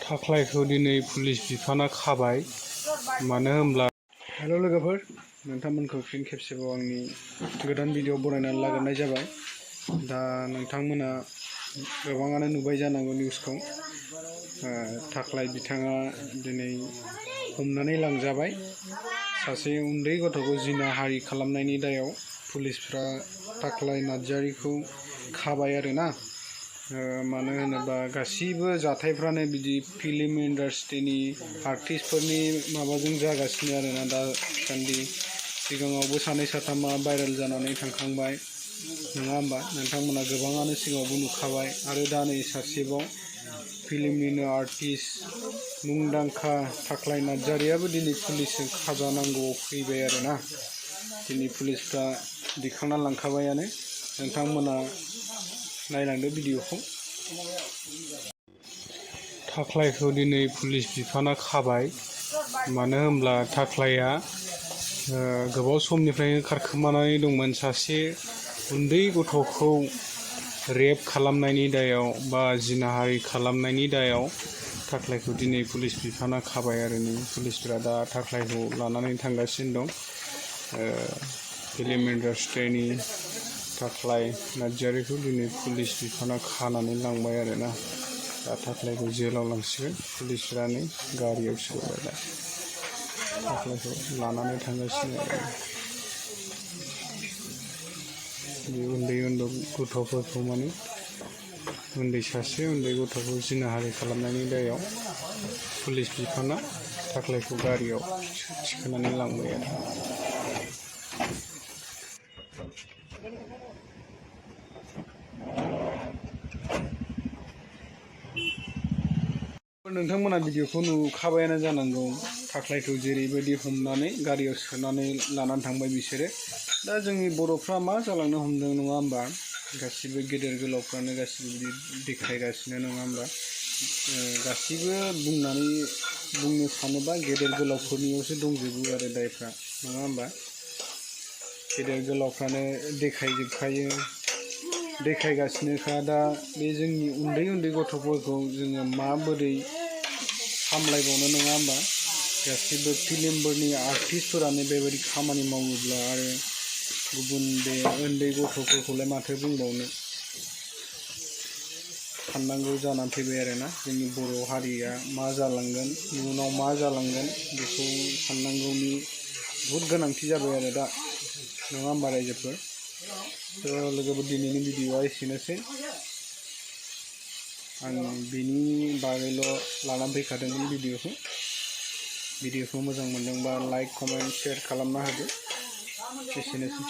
थाख्लाइखौ दिनै पुलिस बिफाना खाबाय। मानो होनब्ला हेल' लोगोफोर, नोंथांमोनखौ फिन खेबसेबाव आंनि गोदान भिडिअ बनायनानै लाग्रोनाय जाबाय। दा नोंथांमोना गोबाङानो नुबाय जानांगौ निउसखौ। थाख्लाइ बिथाङा दिनै हमनानै लांजाबाय। सासे उन्दै गथ'खौ जिनाहारि खालामनायनि दायाव पुलिसफ्रा ताक्लाई नार्जारिखौ खाबाय आरोना। मानो होनोबा गासिबो जाथायफ्रानो बिदि फिल्म इन्डास्ट्रिनि आर्टिस्टफोरनि माबाजों जागासिनो आरोना दासान्दि। सिगाङावबो सानै साथामा भाइरेल जानानै थांखांबाय, नङा होमबा? नोंथांमोना गोबाङानो सिगाङावबो नुखाबाय। आरो दा नै सासेबाव फिल्मनिनो आर्टिस्ट मुंदांखा ताक्लाई नार्जारियाबो दिनै पुलिसजों खाजानांगौआव फैबाय आरोना। दिनै पुलिसफ्रा दिखांना लांखाबायानो। नोंथांमोना नायलांदो भिडिअखौ। ताक्लाइखौ दिनै पुलिस बिफाना खाबाय। मानो होनब्ला ताक्लाइया गोबाव समनिफ्रायनो खारखोमानानै दंमोन। सासे उन्दै गथ'खौ रेप खालामनायनि दायाव बा जिनाहारि खालामनायनि दायाव ताक्लाइखौ दिनै पुलिस बिफाना खाबाय आरो पुलिसफोरा दा ताक्लाइखौ लानानै थांगासिनो दं। फिल्म इन्डास्ट्रिनि ताक्लाई नार्जारिखौ दिनै पुलिस बिफाना खानानै लांबाय आरोना। दा ताक्लाइखौ जेलाव लांसिगोन। पुलिसफोरा नै गारियाव सोबाय दा ताक्लाइखौ लानानै थांगासिनो आरो। बे उन्दै गथ'फोरखौ माने सासे उन्दै गथ'खौ जिनाहारि खालामनायनि दायाव पुलिस बिफाना ताक्लाइखौ गारियाव थिखोनानै लांबाय आरो। नोंथांमोना भिडिअखौ नुखाबायानो जानांगौ। ताक्लाइखौ जेरैबायदि हमनानै गारियाव सोनानै लानानै थांबाय बिसोरो। दा जोंनि बर'फ्रा मा जालांनो हमदों, नङा होमबा? गासिबो गेदेर गोलावफ्रानो गासिबो बिदि देखायगासिनो, नङा होमबा? गासिबो बुंनो सानोबा गेदेर गोलावफोरनियावसो दंजोबो आरो दायफ्रा, नङा होमबा? गेदेर गोलावफ्रानो देखायजोबखायो, देखायगासिनोखा। दा बे जोंनि उन्दै गथ'फोरखौ जोङो माबोरै सामलायबावनो, नङा होमबा? गासिबो फिल्मफोरनि आर्टिस्टफोरानो बेबायदि खामानि मावोब्ला आरो गुबुन बे उन्दै गथ'फोरखौलाय माथो बुंबावनो साननांगौ जानानै फैबाय आरोना। जोंनि बर' हारिया मा जालांगोन, इयुनाव मा जालांगोन बेखौ साननांगौनि बहुद गोनांथि जाबाय आरो दा, नङा होमबा रायजोफोर? थ' लोगोफोर, दिनैनि भिडिअआ एसेनोसै। आं बिनि बागैल' लानानै फैखादोंमोन भिडिअखौ मोजां मोनदोंबा लाइक, कमेन्ट, शेयार खालामना होदो। एसेनोसै।